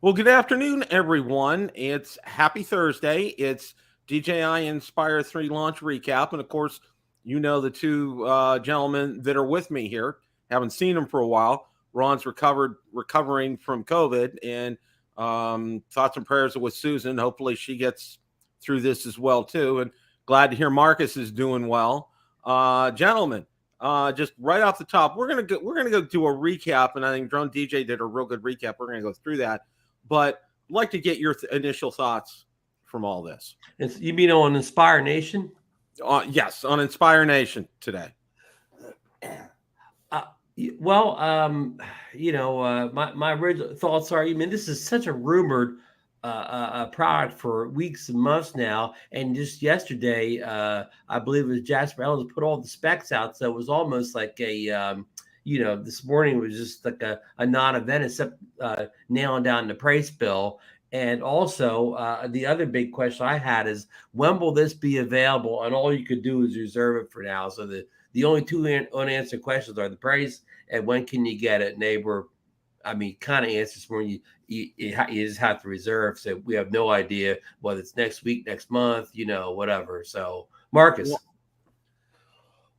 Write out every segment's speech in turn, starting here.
Well, good afternoon, everyone. It's happy Thursday. It's DJI Inspire 3 launch recap. And of course, you know the two gentlemen that are with me here. Haven't seen them for a while. Ron's recovering from COVID, and thoughts and prayers with Susan. Hopefully, she gets through this as well too. And glad to hear Marcus is doing well. Gentlemen, just right off the top, we're gonna go do a recap, and I think Drone DJ did a real good recap. We're gonna go through that, but I'd like to get your initial thoughts from all this. You mean on Inspire Nation? Yes, on Inspire Nation today. Well, my original thoughts are, this is such a rumored product for weeks and months now. And just yesterday, I believe it was Jasper Ellens put all the specs out. So it was almost like this morning was just like a non-event, except nailing down the price bill. And also, the other big question I had is, when will this be available? And all you could do is reserve it for now. So the only two unanswered questions are the price and when can you get it. And they were, kind of answers when you just have to reserve. So we have no idea whether it's next week, next month, whatever. So, Marcus.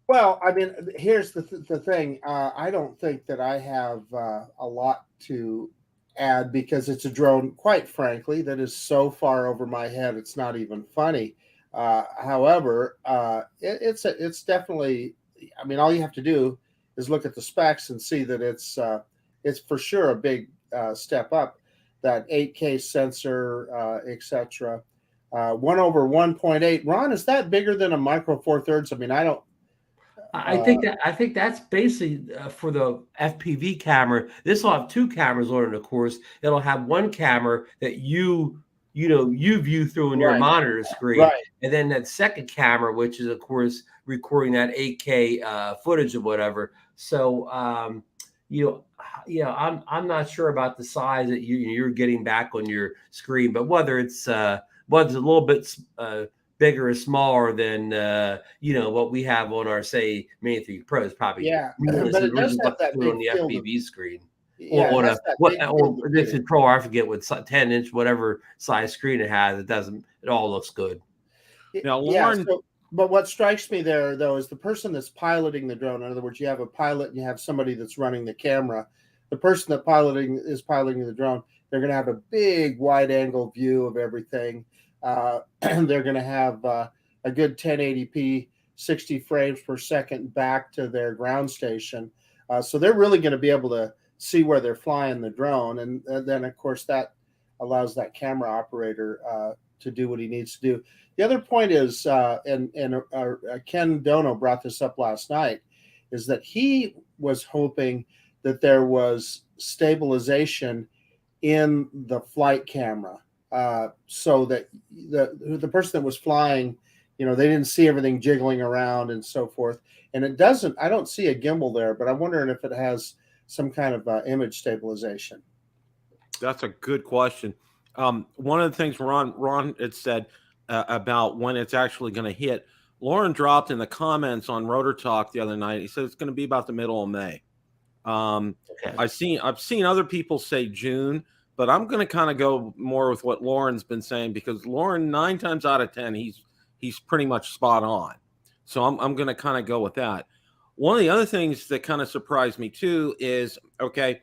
Well, here's the thing. I don't think that I have a lot to add because it's a drone, quite frankly, that is so far over my head, it's not even funny. However, it's definitely, all you have to do is look at the specs and see that it's for sure a big step up. That 8K sensor, etc. 1/1.8. Ron, is that bigger than a Micro Four Thirds? I think that's basically for the FPV camera. This will have two cameras on it, of course. It'll have one camera that you view through in your monitor screen, right. And then that second camera, which is of course recording that 8K footage or whatever. So I'm not sure about the size that you're getting back on your screen, but whether it's a little bit bigger or smaller than what we have on our, say, Mini 3 Pro is probably but it does have that big on the FPV screen. Yeah, or the Pro, I forget what 10-inch whatever size screen it has. It all looks good. Now, Lauren, but what strikes me there though is the person that's piloting the drone. In other words, you have a pilot and you have somebody that's running the camera. The person that is piloting the drone, they're going to have a big wide angle view of everything. They're going to have a good 1080p 60 frames per second back to their ground station. So they're really going to be able to see where they're flying the drone. And then, of course, that allows that camera operator to do what he needs to do. The other point is, and Ken Dono brought this up last night, is that he was hoping that there was stabilization in the flight camera. So that the person that was flying, they didn't see everything jiggling around and so forth. And it doesn't. I don't see a gimbal there, but I'm wondering if it has some kind of image stabilization. That's a good question. One of the things Ron had said about when it's actually going to hit, Lauren dropped in the comments on Rotor Talk the other night. He said it's going to be about the middle of May. Okay. I've seen other people say June. But I'm going to kind of go more with what Lauren's been saying, because Lauren, 9 times out of 10, he's pretty much spot on. So I'm going to kind of go with that. One of the other things that kind of surprised me too is, okay,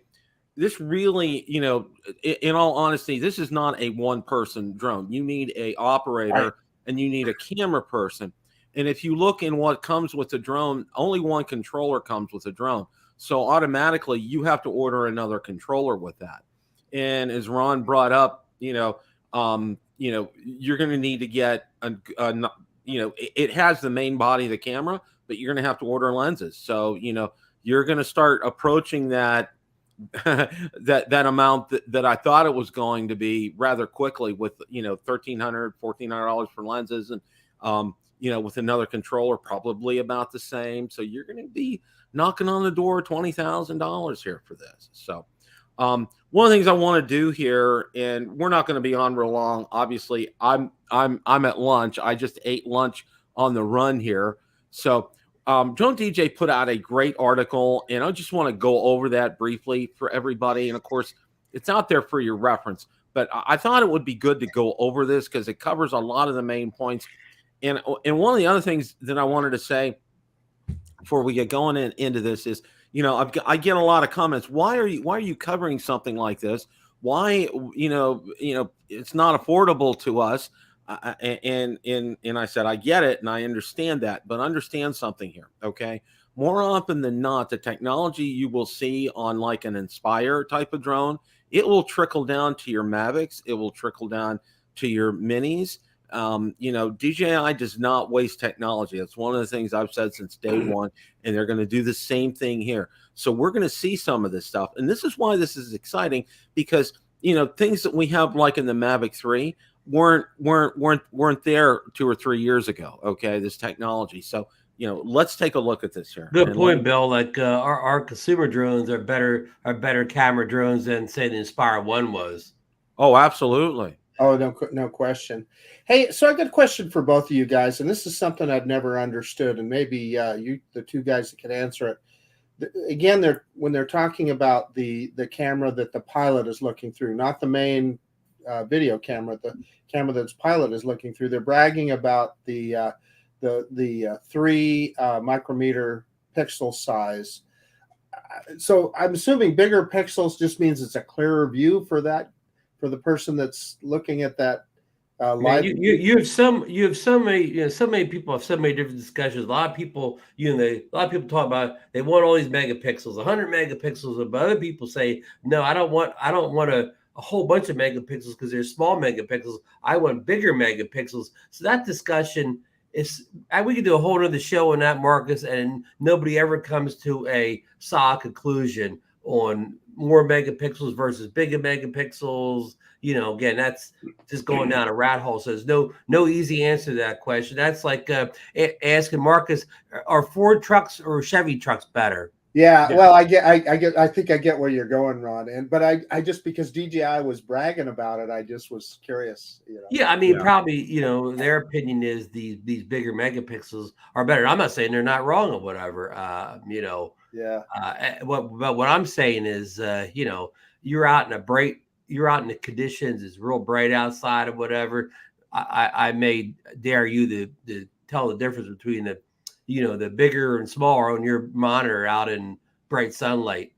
this really, in all honesty, this is not a one-person drone. You need a operator and you need a camera person. And if you look in what comes with the drone, only one controller comes with a drone. So automatically you have to order another controller with that. And as Ron brought up, you're going to need to get it has the main body of the camera, but you're going to have to order lenses. So, you're going to start approaching that that amount that I thought it was going to be rather quickly with, $1,300, $1,400 for lenses. And, with another controller, probably about the same. So you're going to be knocking on the door $20,000 here for this. So, one of the things I want to do here, and we're not going to be on real long. Obviously, I'm at lunch. I just ate lunch on the run here. So, Drone DJ put out a great article, and I just want to go over that briefly for everybody. And of course, it's out there for your reference. But I thought it would be good to go over this because it covers a lot of the main points. And one of the other things that I wanted to say before we get going into this is, I get a lot of comments. Why are you covering something like this? Why, it's not affordable to us. And I said, I get it. And I understand that, but understand something here. Okay. More often than not, the technology you will see on like an Inspire type of drone, it will trickle down to your Mavics. It will trickle down to your minis. DJI does not waste technology. That's one of the things I've said since day one, and they're going to do the same thing here. So we're going to see some of this stuff. And this is why this is exciting, because, things that we have like in the Mavic 3 weren't there 2 or 3 years ago. Okay. This technology. So, let's take a look at this here. Good point, Bill. Like our consumer drones are better camera drones than say the Inspire 1 was. Oh, absolutely. Oh, no question. Hey, so I got a question for both of you guys, and this is something I've never understood, and maybe you, the two guys that can answer it. Again, when they're talking about the camera that the pilot is looking through, not the main video camera, the camera that's pilot is looking through, they're bragging about the 3 micrometer pixel size. So I'm assuming bigger pixels just means it's a clearer view for the person that's looking at that live. You have so many people have so many different discussions. A lot of people, a lot of people talk about they want all these megapixels, 100 megapixels, but other people say no, I don't want a whole bunch of megapixels because they're small megapixels. I want bigger megapixels. So that discussion we could do a whole other show on that, Marcus, and nobody ever comes to a solid conclusion on more megapixels versus bigger megapixels. Again, that's just going down a rat hole. So there's no easy answer to that question. That's like asking Marcus, are Ford trucks or Chevy trucks better? Yeah, well, I think I get where you're going, Ron. But I just, because DJI was bragging about it, I just was curious. Yeah, I mean, probably, their opinion is these bigger megapixels are better. I'm not saying they're not wrong or whatever. Yeah. What I'm saying is, you're out in the conditions, it's real bright outside or whatever. I may dare you to tell the difference between the bigger and smaller on your monitor out in bright sunlight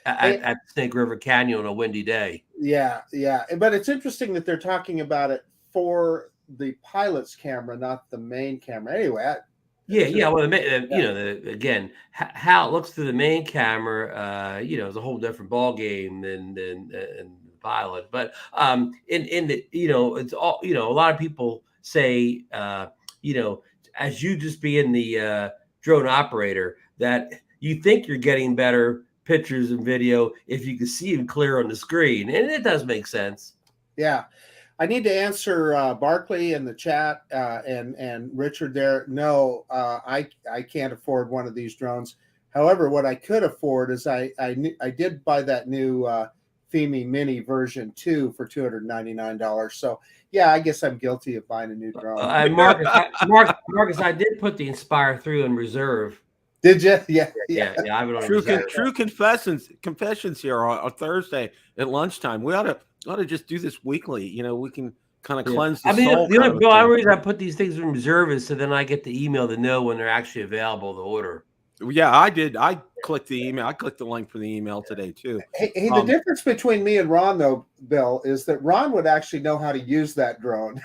at Snake River Canyon on a windy day. Yeah. But it's interesting that they're talking about it for the pilot's camera, not the main camera. Anyway. Well, again, how it looks through the main camera, is a whole different ball game than the pilot. But it's all, a lot of people say, as you just being the drone operator, that you think you're getting better pictures and video if you can see them clear on the screen, and it does make sense. Yeah. I need to answer Barkley in the chat and Richard there. No, I can't afford one of these drones. However, what I could afford is I did buy that new Fimi Mini version 2 for $299. So yeah, I guess I'm guilty of buying a new drone. Marcus, I did put the Inspire 3 in reserve. Did you? Yeah. I have it on true confessions here on Thursday at lunchtime. We ought to just do this weekly. We can kind of cleanse the soul. The only reason I put these things in reserve is so then I get the email to know when they're actually available to order. Yeah, I did. I clicked the email. I clicked the link for the email today too. Hey, the difference between me and Ron, though, Bill, is that Ron would actually know how to use that drone.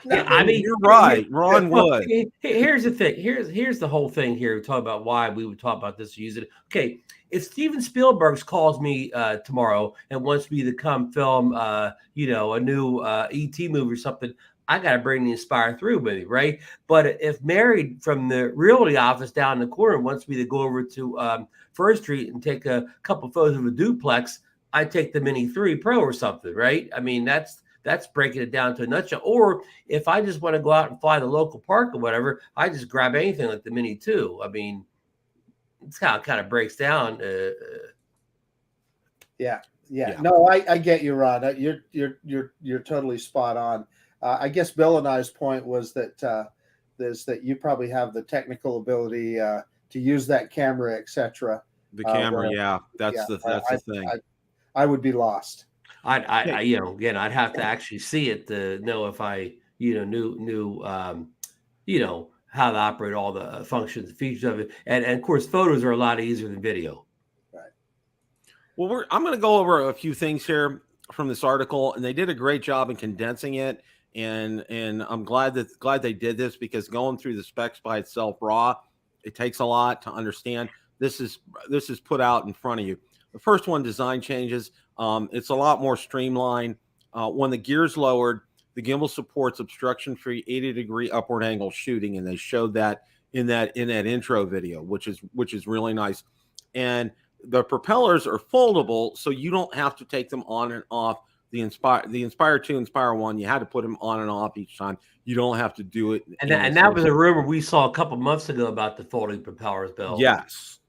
You're right. Ron would. Here's the thing. Here's the whole thing here. We talk about why we would talk about this. Use it. Okay, if Steven Spielberg calls me tomorrow and wants me to come film, a new ET movie or something, I got to bring the Inspire 3 with me, right? But if Mary from the realty office down the corner wants me to go over to First Street and take a couple photos of a duplex, I take the Mini 3 Pro or something, right? I mean, that's breaking it down to a nutshell. Or if I just want to go out and fly the local park or whatever, I just grab anything like the Mini 2. I mean, it's how it kind of breaks down. Yeah. No, I get you, Ron. You're totally spot on. I guess Bill and I's point was that that you probably have the technical ability to use that camera, etc. The camera, that's the thing. I would be lost. Again, I'd have to actually see it to know if I, knew, how to operate all the functions, features of it. And of course, photos are a lot easier than video. Right. Well, I'm going to go over a few things here from this article, and they did a great job in condensing it. And I'm glad they did this, because going through the specs by itself raw, it takes a lot to understand. This is put out in front of you. The first one, design changes. It's a lot more streamlined. When the gear's lowered, the gimbal supports obstruction-free 80-degree upward angle shooting, and they showed that in that intro video, which is really nice. And the propellers are foldable, so you don't have to take them on and off. The Inspire 2, Inspire 1, you had to put them on and off each time. You don't have to do it. And that was a rumor we saw a couple months ago about the folding propellers, Bill. Yes.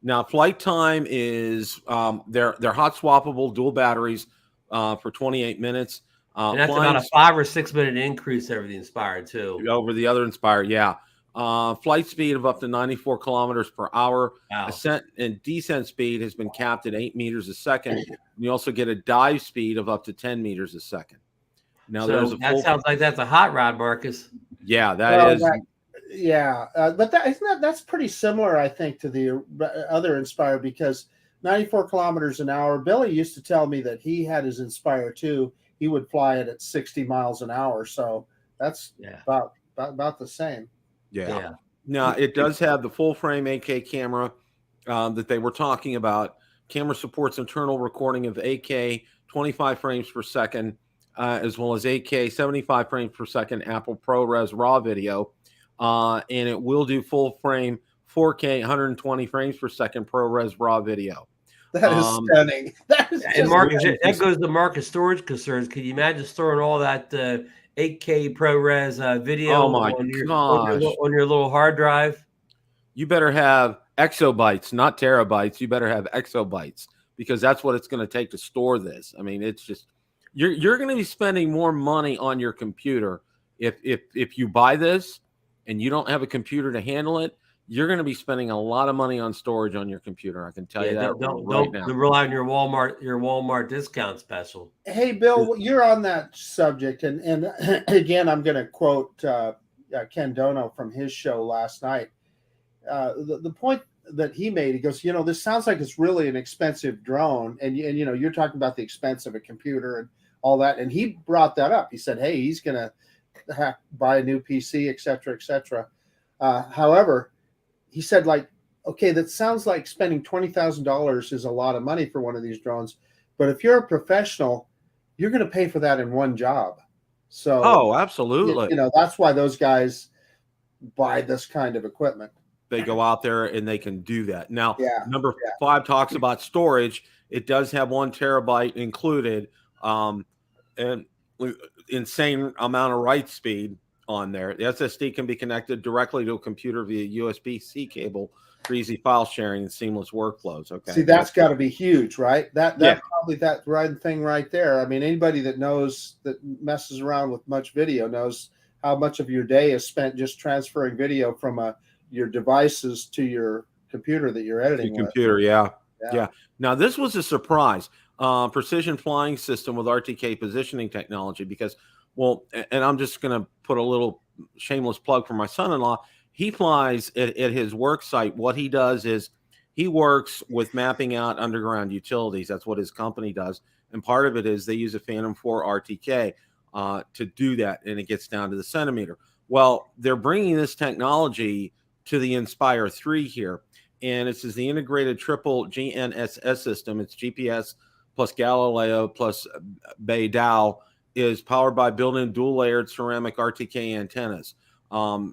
Now, flight time is they're hot swappable dual batteries for 28 minutes. And that's about a 5 or 6 minute increase over the Inspire too. Over the other Inspire, yeah. Flight speed of up to 94 kilometers per hour. Wow. Ascent and descent speed has been capped at 8 meters a second. You also get a dive speed of up to 10 meters a second. Now, so that sounds like that's a hot rod, Marcus. Yeah, but that's pretty similar, I think, to the other Inspire, because 94 kilometers an hour. Billy used to tell me that he had his Inspire 2. He would fly it at 60 miles an hour. So that's about the same. Yeah. Now, it does have the full frame 8K camera that they were talking about. Camera supports internal recording of 8K 25 frames per second, as well as 8K 75 frames per second Apple ProRes RAW video. And it will do full frame 4K 120 frames per second ProRes RAW video. That is stunning. That is and Marcus, that goes to Marcus storage concerns. Can you imagine storing all that 8K ProRes video on your little hard drive? You better have exabytes, not terabytes. You better have exabytes, because that's what it's going to take to store this. I mean, it's just you're going to be spending more money on your computer if you buy this and you don't have a computer to handle it. You're going to be spending a lot of money on storage on your computer. I can tell you that don't now. rely on your Walmart discount special. Hey, Bill, you're on that subject, and again, I'm going to quote Ken Dono from his show last night. The point that he made, he goes, this sounds like it's really an expensive drone, and you're talking about the expense of a computer and all that, and he brought that up. He said, hey, he's going to buy a new PC, et cetera, et cetera. However, he said, okay, that sounds like spending $20,000 is a lot of money for one of these drones. But if you're a professional, you're going to pay for that in one job. So, absolutely. That's why those guys buy this kind of equipment. They go out there and they can do that. Now, number 5 talks about storage. It does have 1 terabyte included, and insane amount of write speed on there. The SSD can be connected directly to a computer via USB-C cable for easy file sharing and seamless workflows. Okay. See, that's got to be huge, right? That's probably that right thing right there. I mean, anybody that messes around with much video knows how much of your day is spent just transferring video from your devices to your computer that you're editing with. Computer, yeah. Now, this was a surprise. Precision flying system with RTK positioning technology, because and I'm just going to put a little shameless plug for my son-in-law. He flies at his work site. What he does is he works with mapping out underground utilities. That's what his company does. And part of it is they use a Phantom 4 RTK to do that, and it gets down to the centimeter. Well, they're bringing this technology to the Inspire 3 here, and this is the integrated triple GNSS system. It's GPS plus Galileo plus Beidou, is powered by built-in dual-layered ceramic RTK antennas.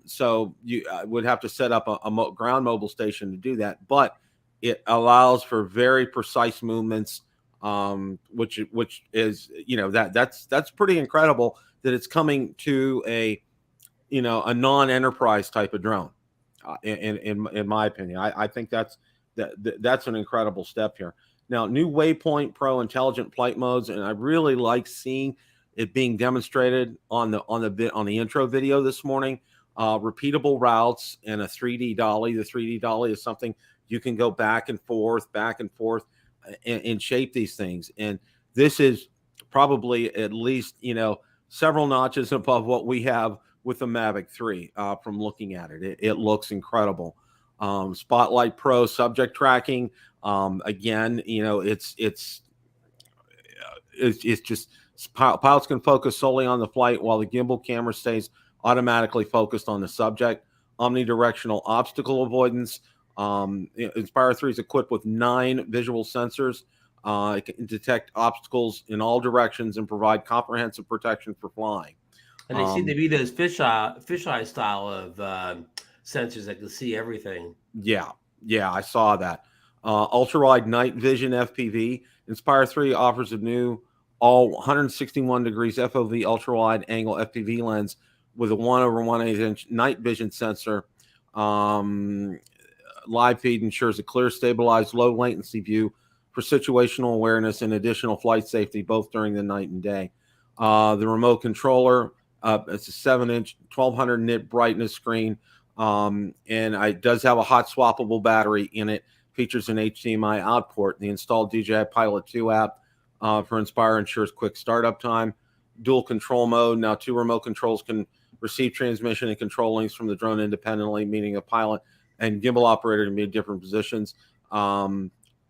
So you would have to set up a ground mobile station to do that, but it allows for very precise movements, which is that's pretty incredible that it's coming to a non-enterprise type of drone. In my opinion, I think that's an incredible step here. Now, new Waypoint Pro intelligent flight modes, and I really like seeing it being demonstrated on the intro video this morning. Repeatable routes and a 3D dolly. The 3D dolly is something you can go back and forth. and shape these things. And this is probably at least, several notches above what we have with the Mavic 3 from looking at it. It looks incredible. Spotlight Pro subject tracking. Again, it's just pilots can focus solely on the flight while the gimbal camera stays automatically focused on the subject. Omnidirectional obstacle avoidance. Inspire 3 is equipped with 9 visual sensors. It can detect obstacles in all directions and provide comprehensive protection for flying. And they seem to be those fisheye style of sensors that can see everything. Yeah, I saw that. Ultra-wide night vision FPV. Inspire 3 offers a new all 161 degrees FOV ultra-wide angle FPV lens with a 1/1/8 inch night vision sensor. Live feed ensures a clear, stabilized, low latency view for situational awareness and additional flight safety, both during the night and day. The remote controller, it's a 7-inch, 1200 nit brightness screen, and it does have a hot swappable battery in it. Features an HDMI out port. The installed DJI Pilot 2 app for Inspire ensures quick startup time. Dual control mode. Now 2 remote controls can receive transmission and control links from the drone independently, meaning a pilot and gimbal operator can be in different positions.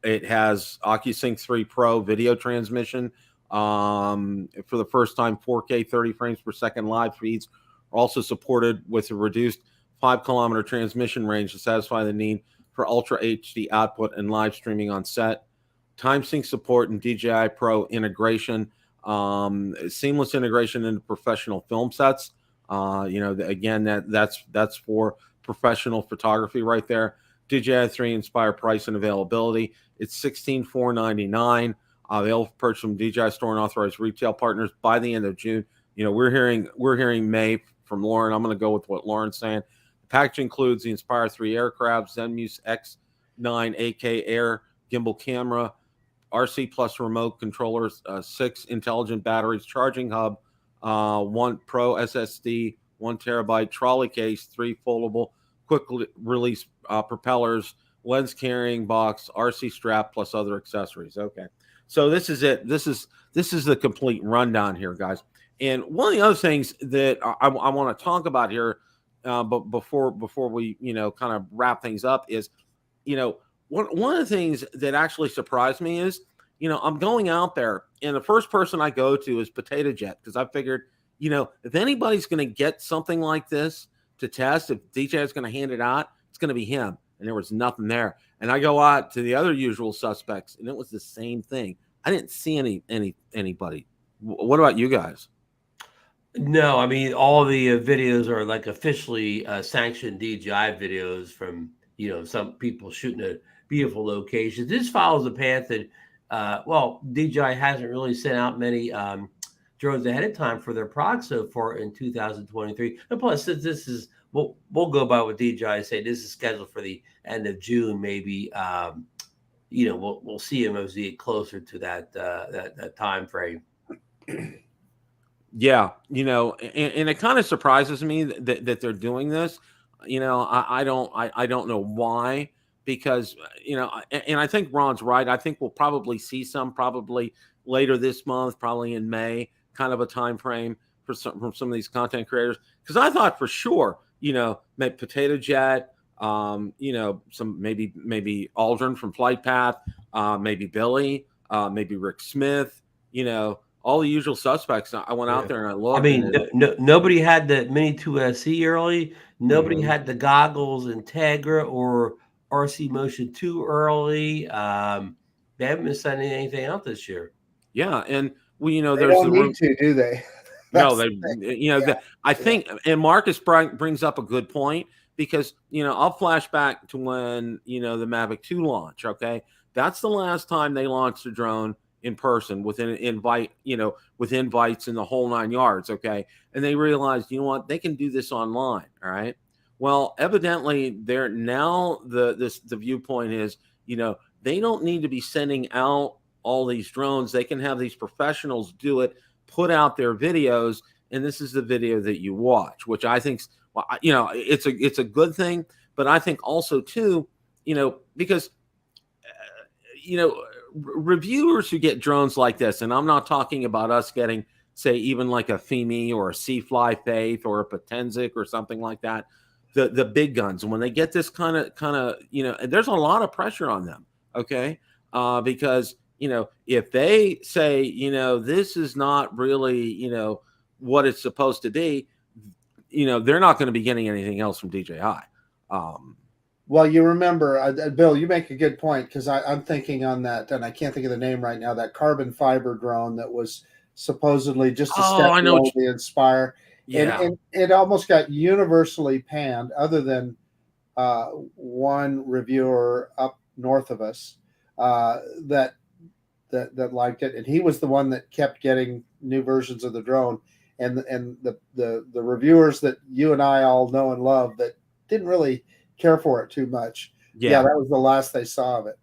It has OcuSync 3 Pro video transmission. For the first time, 4K 30 frames per second live feeds are also supported with a reduced 5-kilometer transmission range to satisfy the need for Ultra HD output and live streaming on set. Time sync support and DJI Pro integration. Seamless integration into professional film sets. Again, that's for professional photography right there. DJI 3 Inspire price and availability. It's $16,499. Available for purchase from DJI Store and authorized retail partners by the end of June. We're hearing May from Lauren. I'm going to go with what Lauren's saying. The package includes the Inspire 3 aircraft, Zenmuse X9 AK Air gimbal camera, RC Plus remote controllers, 6 intelligent batteries, charging hub, 1 Pro SSD, 1 terabyte trolley case, 3 foldable quick release propellers, lens carrying box, RC strap, plus other accessories. Okay, so this is it. This is the complete rundown here, guys. And one of the other things that I want to talk about here, but before we kind of wrap things up is, one of the things that actually surprised me is, I'm going out there and the first person I go to is Potato Jet, because I figured, if anybody's going to get something like this to test, if DJI is going to hand it out, it's going to be him. And there was nothing there. And I go out to the other usual suspects, and it was the same thing. I didn't see anybody. What about you guys? No, I mean, all the videos are like officially sanctioned DJI videos from, some people shooting at beautiful locations. This follows a path that, DJI hasn't really sent out many drones ahead of time for their products so far in 2023. And plus, since this is, we'll go by what DJI say, this is scheduled for the end of June, maybe, we'll see them as we get closer to that time frame. Yeah, and it kind of surprises me that they're doing this. I don't know why, because and I think Ron's right. I think we'll probably see some probably later this month, probably in May, kind of a time frame from some of these content creators. Because I thought for sure, maybe Potato Jet, some maybe Aldrin from Flight Path, maybe Billy, maybe Rick Smith, all the usual suspects. I went out there and I looked. I mean, nobody had the Mini 2SE early. Nobody had the goggles Integra or RC Motion 2 early. They haven't been sending anything out this year. Yeah, and they don't need to, do they? No, I think, and Marcus brings up a good point, because I'll flash back to when the Mavic 2 launch. Okay, that's the last time they launched a drone in person with an invite, with invites in the whole 9 yards. Okay, and they realized, they can do this online. All right. Well, evidently, they're now the viewpoint is, they don't need to be sending out all these drones. They can have these professionals do it, put out their videos, and this is the video that you watch, which I think, it's a good thing. But I think also too, because reviewers who get drones like this, and I'm not talking about us getting, say, even like a Fimi or a Seafly Faith or a Potenzic or something like that, the big guns. And when they get this kind of, you know, there's a lot of pressure on them, okay? Because, you know, if they say, you know, this is not really, you know, what it's supposed to be, you know, they're not going to be getting anything else from DJI. Well, you remember, Bill, you make a good point, because I'm thinking on that, and I can't think of the name right now, that carbon fiber drone that was supposedly just a step I know below the Inspire. Yeah. And it almost got universally panned, other than one reviewer up north of us that liked it, and he was the one that kept getting new versions of the drone. And the reviewers that you and I all know and love that didn't really care for it too much. Yeah, that was the last they saw of it.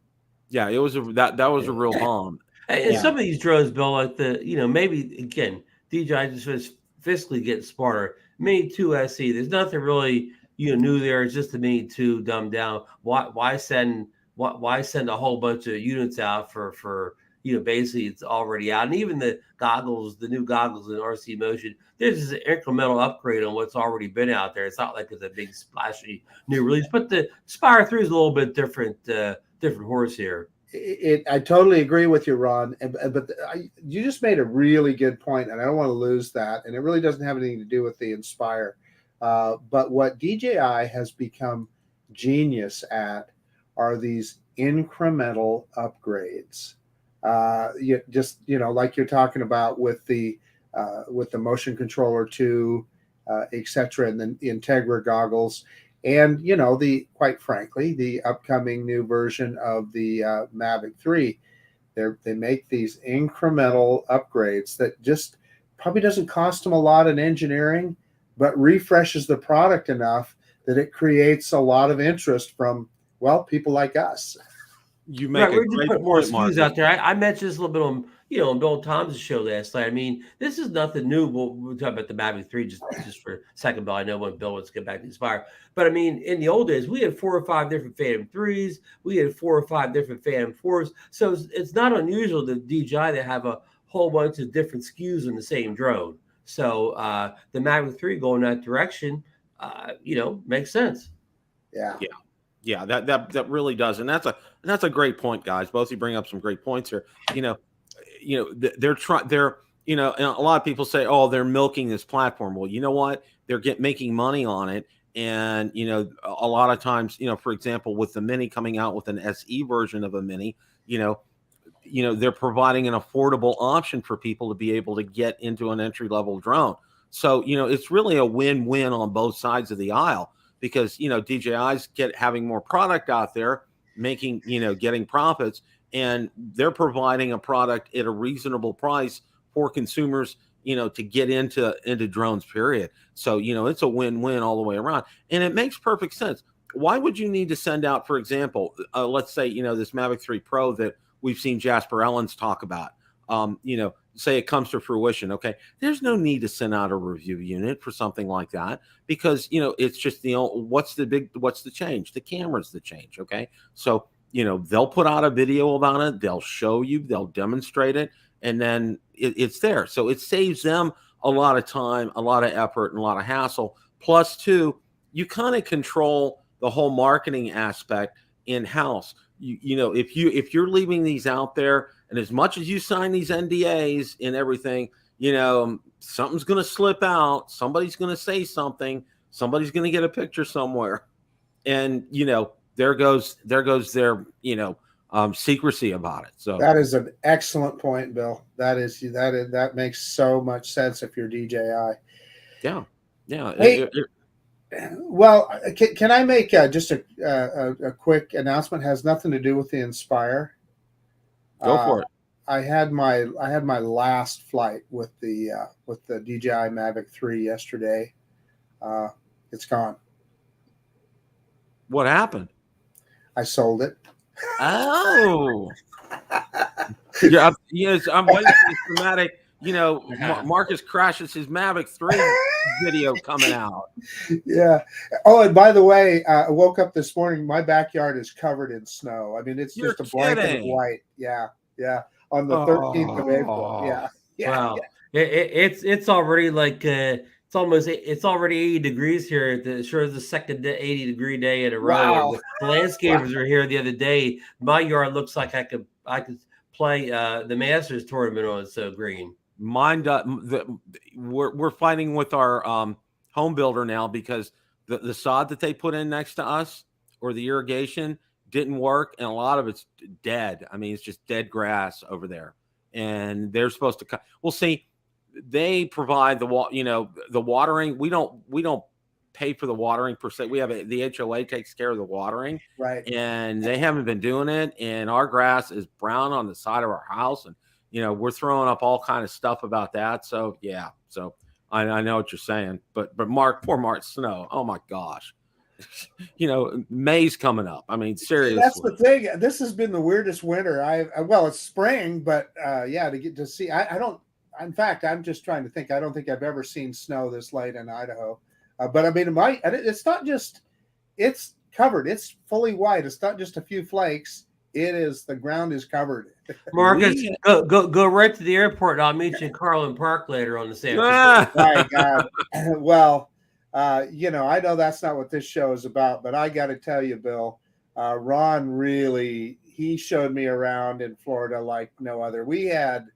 Yeah, it was that was a real bomb. And some of these drones, Bill, like the, you know, maybe again, DJI just was fiscally getting smarter. Mini 2 SE, there's nothing really, you know, new there. It's just the Mini 2 dumbed down. Why send a whole bunch of units out for you know, basically it's already out. And even the goggles, the new goggles in RC Motion, this is an incremental upgrade on what's already been out there. It's not like it's a big splashy new release, but the Spire 3 is a little bit different horse here. I totally agree with you, Ron. But you just made a really good point, and I don't want to lose that. And it really doesn't have anything to do with the Inspire. But what DJI has become genius at are these incremental upgrades. You know, like you're talking about with the motion controller 2, etc., and then the Integra goggles, and you know, quite frankly, the upcoming new version of the Mavic 3. They make these incremental upgrades that just probably doesn't cost them a lot in engineering, but refreshes the product enough that it creates a lot of interest from, well, people like us. You make we're a great put more point, SKUs out there. I mentioned this a little bit on, you know, on Bill Tom's show last night. I mean, this is nothing new. We'll talk about the Mavic 3 just for a second, Bill. I know when Bill wants to get back to Inspire. But I mean, in the old days, we had 4 or 5 different Phantom 3s. We had 4 or 5 different Phantom 4s. So it's not unusual to DJI to have a whole bunch of different SKUs in the same drone. So the Mavic 3 going that direction, you know, makes sense. Yeah, that really does, and that's a great point, guys. Both of you bring up some great points here. You know, they're you know, and a lot of people say, oh, they're milking this platform. Well, you know what? They're making money on it, and you know, a lot of times, you know, for example, with the Mini coming out with an SE version of a Mini, you know, they're providing an affordable option for people to be able to get into an entry-level drone. So, you know, it's really a win-win on both sides of the aisle, because, you know, DJI's having more product out there, making, you know, getting profits, and they're providing a product at a reasonable price for consumers, you know, to get into drones, period. So, you know, it's a win-win all the way around, and it makes perfect sense. Why would you need to send out, for example, let's say, you know, this Mavic 3 Pro that we've seen Jasper Ellens talk about, you know, say it comes to fruition. Okay, there's no need to send out a review unit for something like that, because, you know, it's just, you know, what's the change? The camera's the change. Okay, so, you know, they'll put out a video about it, they'll show you, they'll demonstrate it, and then it's there. So it saves them a lot of time, a lot of effort, and a lot of hassle. Plus, too, you kind of control the whole marketing aspect in-house. You know, if you're leaving these out there, and as much as you sign these NDAs and everything, you know, something's going to slip out. Somebody's going to say something. Somebody's going to get a picture somewhere, and you know, there goes their, you know, secrecy about it. So that is an excellent point, Bill. That makes so much sense if you're DJI. Yeah. Hey, well, can I make just a quick announcement? It has nothing to do with the Inspire. Go for it. I had my last flight with the DJI Mavic 3 yesterday. It's gone. What happened? I sold it. Oh. Yeah. Yes, I'm waiting for the dramatic. You know, Marcus crashes his Mavic 3 video coming out. Yeah. Oh, and by the way, I woke up this morning. My backyard is covered in snow. I mean, it's just a blanket of white. Yeah. Yeah, on the 13th of April. Oh. Yeah, yeah. Wow. It's already like it's already 80 degrees here. Sure is the second 80-degree day in a row. Wow. The landscapers were here the other day. My yard looks like I could play the Masters tournament on. It's so green. Mine does. We're fighting with our home builder now because the sod that they put in next to us or the irrigation didn't work, and a lot of it's dead. I mean, it's just dead grass over there, and they're supposed to cut. We'll see. They provide the watering. We don't pay for the watering per se. We have the HOA takes care of the watering, Right. and they haven't been doing it. And our grass is brown on the side of our house, and we're throwing up all kind of stuff about that. So yeah, so I know what you're saying, but poor Mark Snow. Oh my gosh. May's coming up. I mean, seriously. That's the thing. This has been the weirdest winter. Well, it's spring, but yeah, to get to see, I don't. In fact, I'm just trying to think. I don't think I've ever seen snow this late in Idaho. But I mean, it's not just. It's covered. It's fully white. It's not just a few flakes. It is. The ground is covered. Marcus, go right to the airport. And I'll meet you in Carlin Park later on this afternoon. My God. Well. I know that's not what this show is about, but I got to tell you, Bill, Ron he showed me around in Florida like no other. We had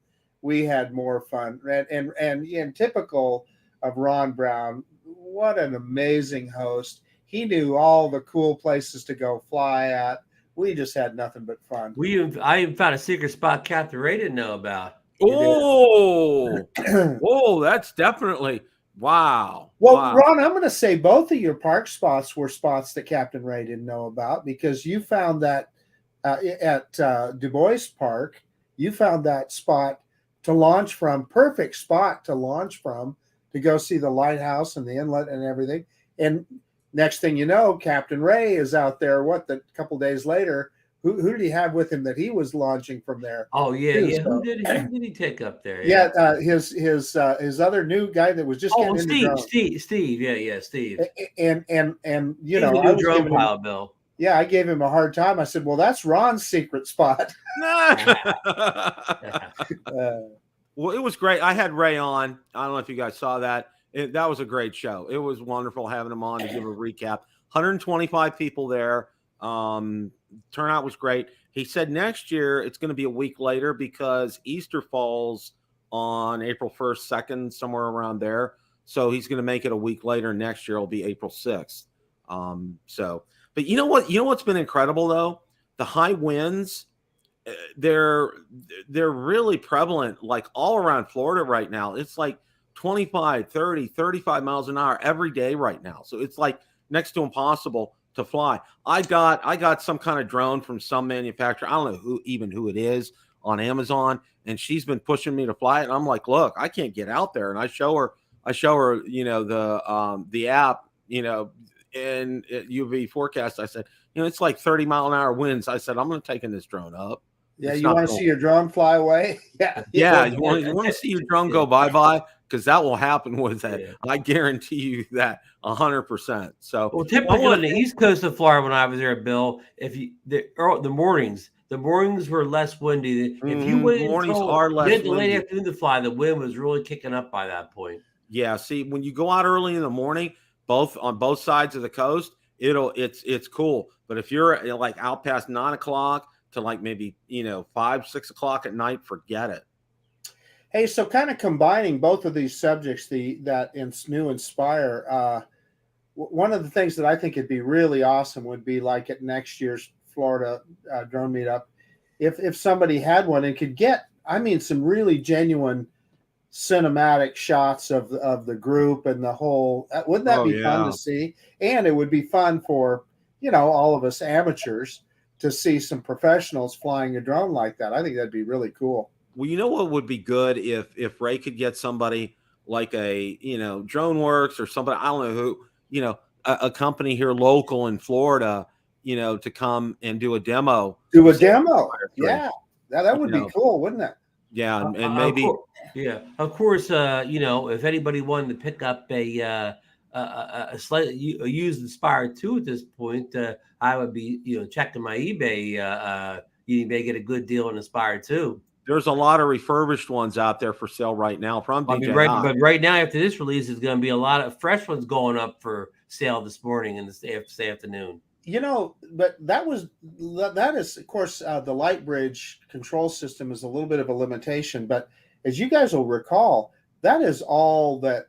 more fun, and typical of Ron Brown, what an amazing host. He knew all the cool places to go fly at. We just had nothing but fun. I even found a secret spot Captain Ray didn't know about. Oh, that's definitely. Wow. Well, wow. Ron, I'm going to say both of your park spots were spots that Captain Ray didn't know about, because you found that at Du Bois Park, you found that spot to launch from, perfect spot to launch from, to go see the lighthouse and the inlet and everything. And next thing you know, Captain Ray is out there. A couple days later, who did he have with him that he was launching from there? Oh yeah, yeah. Who did he take up there? Yeah, his other new guy that was just getting into drones. Steve, yeah, Steve. And He's a new drone pilot, Bill. Yeah, I gave him a hard time. I said, "Well, that's Ron's secret spot." Well, it was great. I had Ray on. I don't know if you guys saw that. That was a great show. It was wonderful having him on to give a recap. 125 people there. Turnout was great. He said next year it's going to be a week later because Easter falls on April 1st, 2nd, somewhere around there. So he's going to make it a week later. Next year it'll be April 6th. But you know what? You know what's been incredible though? The high winds. They're really prevalent, like all around Florida right now. It's like 25, 30, 35 miles an hour every day right now. So it's like next to impossible to fly. I got some kind of drone from some manufacturer. I don't know who it is, on Amazon, and she's been pushing me to fly it. And I'm like, look, I can't get out there. And I show her, the app, and UV forecast. I said, it's like 30-mile-an-hour winds. I said, I'm going to take this drone up. Yeah, you want to see your drone fly away? Yeah. You want to see your drone go bye-bye, because that will happen with it. Yeah. I guarantee you that 100%. So, well, typically on the East Coast of Florida, when I was there, Bill, the mornings were less windy. If you waited until the late afternoon to fly, the wind was really kicking up by that point. Yeah. See, when you go out early in the morning, on both sides of the coast, it's cool. But if you're like out past 9 o'clock to like maybe 5, 6 o'clock at night, forget it. Hey, so kind of combining both of these subjects, that new Inspire, one of the things that I think would be really awesome would be like at next year's Florida drone meetup, if somebody had one and could get, some really genuine cinematic shots of the group and the whole. Wouldn't that be fun to see? And it would be fun for all of us amateurs to see some professionals flying a drone like that. I think that'd be really cool. Well, you know what would be good if Ray could get somebody like a DroneWorks or somebody, I don't know who, a company here local in Florida, to come and do a demo. Yeah. That would be cool, wouldn't it? Yeah, and maybe. Of course. If anybody wanted to pick up a slightly used Inspire 2 at this point, I would be checking my eBay you may get a good deal in Inspire too. There's a lot of refurbished ones out there for sale right now from DJI. But right now, after this release, there's going to be a lot of fresh ones going up for sale this morning and this afternoon. But that is, of course, the light bridge control system is a little bit of a limitation. But as you guys will recall, that is all that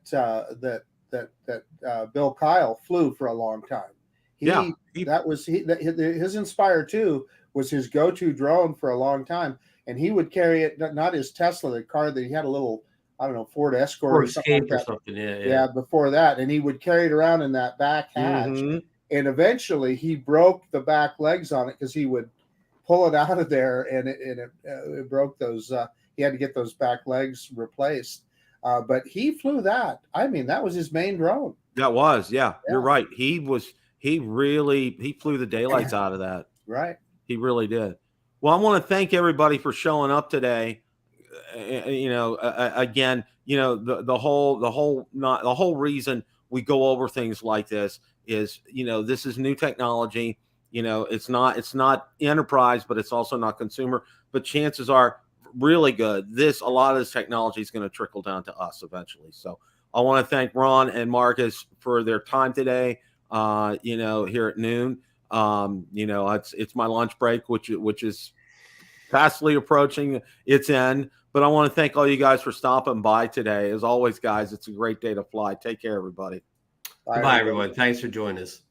Bill Kyle flew for a long time. His Inspire 2 was his go-to drone for a long time, and he would carry it, not his Tesla, the car that he had, a little, I don't know, Ford Escort or Escape or something. Yeah, before that, and he would carry it around in that back hatch. Mm-hmm. And eventually he broke the back legs on it because he would pull it out of there, and it broke those. He had to get those back legs replaced. But he flew that. I mean, that was his main drone. That was, yeah. You're right. He flew the daylights out of that. Right. He really did. Well, I want to thank everybody for showing up today. Again, the whole reason we go over things like this is, this is new technology. It's not enterprise, but it's also not consumer. But chances are really good. A lot of this technology is going to trickle down to us eventually. So I want to thank Ron and Marcus for their time today. Here at noon. It's my lunch break, which is fastly approaching its end. But I want to thank all you guys for stopping by today. As always, guys, it's a great day to fly. Take care, everybody. Bye, everyone. Thanks for joining us.